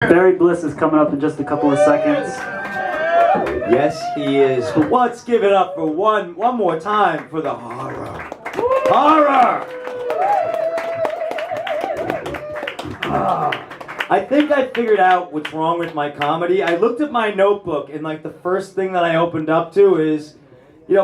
Barry Bliss is coming up in just a couple of seconds. Yes, he is. But let's give it up for one more time for the horror. Horror! I think I figured out what's wrong with my comedy. I looked at my notebook, and like the first thing that I opened up to is,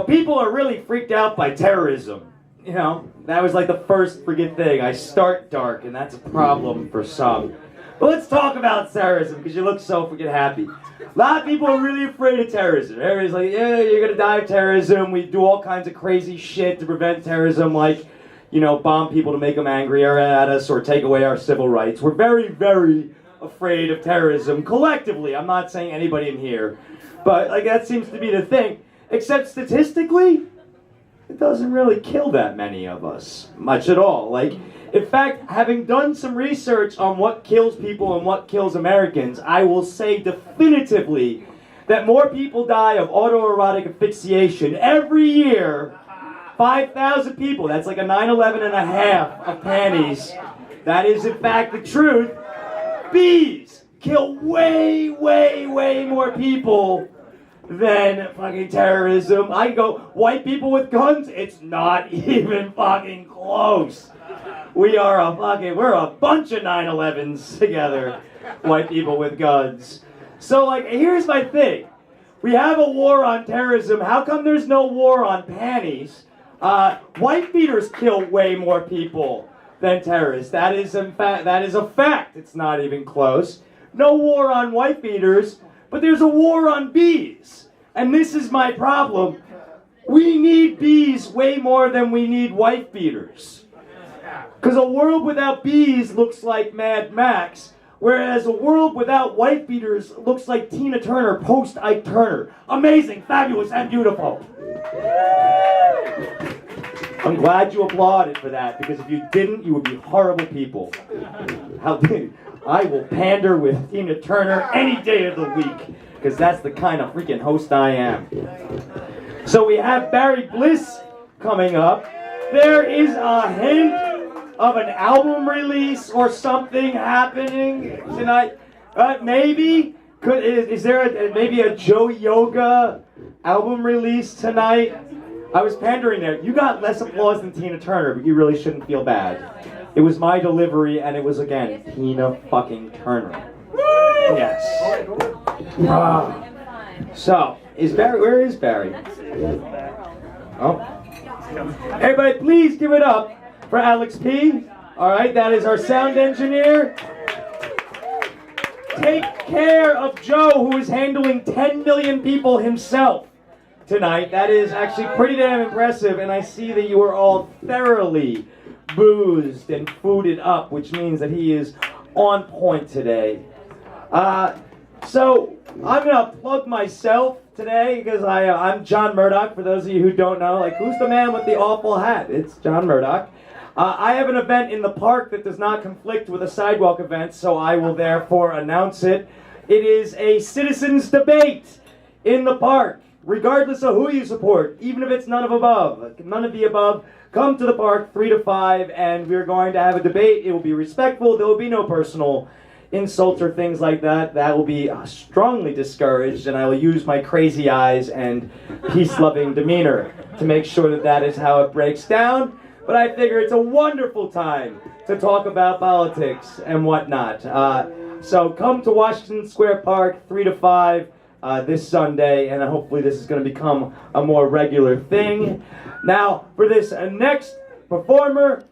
people are really freaked out by terrorism. That was like the first freaking thing. I start dark, and that's a problem for some. But let's talk about terrorism, because you look so freaking happy. A lot of people are really afraid of terrorism. Everybody's like, yeah, you're gonna die of terrorism. We do all kinds of crazy shit to prevent terrorism, like, bomb people to make them angrier at us or take away our civil rights. We're very, very afraid of terrorism collectively. I'm not saying anybody in here, but like that seems to be the thing. Except statistically, it doesn't really kill that many of us, much at all. Like, in fact, having done some research on what kills people and what kills Americans, I will say definitively that more people die of autoerotic asphyxiation every year. 5,000 people, that's like a 9/11 and a half of panties. That is in fact the truth. Bees kill way, way, way more people than fucking terrorism. I go, white people with guns, it's not even fucking close. We're a bunch of 9/11s together, white people with guns. So like, here's my thing. We have a war on terrorism, how come there's no war on panties? White beaters kill way more people than terrorists. That is a fact. It's not even close. No war on white beaters, but there's a war on bees. And this is my problem. We need bees way more than we need white beaters. Because a world without bees looks like Mad Max, whereas a world without white beaters looks like Tina Turner post Ike Turner. Amazing, fabulous, and beautiful. I'm glad you applauded for that, because if you didn't, you would be horrible people. I will pander with Tina Turner any day of the week, because that's the kind of freaking host I am. So we have Barry Bliss coming up. There is a hint of an album release or something happening tonight. Maybe? Is there maybe a Joe Yoga album release tonight? I was pandering there. You got less applause than Tina Turner, but you really shouldn't feel bad. It was my delivery, and it was, again, Tina fucking Turner. Yes. So, where is Barry? Oh. Everybody, please give it up for Alex P. All right, that is our sound engineer. Take care of Joe, who is handling 10 million people himself tonight. That is actually pretty damn impressive, and I see that you are all thoroughly boozed and fooded up, which means that he is on point today. So I'm gonna plug myself today because I'm John Murdock. For those of you who don't know, like, who's the man with the awful hat? It's John Murdock. I have an event in the park that does not conflict with a Sidewalk event, so I will therefore announce it. It is a citizens' debate in the park, regardless of who you support, even if it's none of the above. Come to the park 3 to 5, and we're going to have a debate. It will be respectful. There will be no personal insults or things like that. That will be strongly discouraged, and I will use my crazy eyes and peace-loving demeanor to make sure that that is how it breaks down. But I figure it's a wonderful time to talk about politics and whatnot. So come to Washington Square Park 3 to 5 this Sunday, and hopefully this is going to become a more regular thing. Now, for this next performer,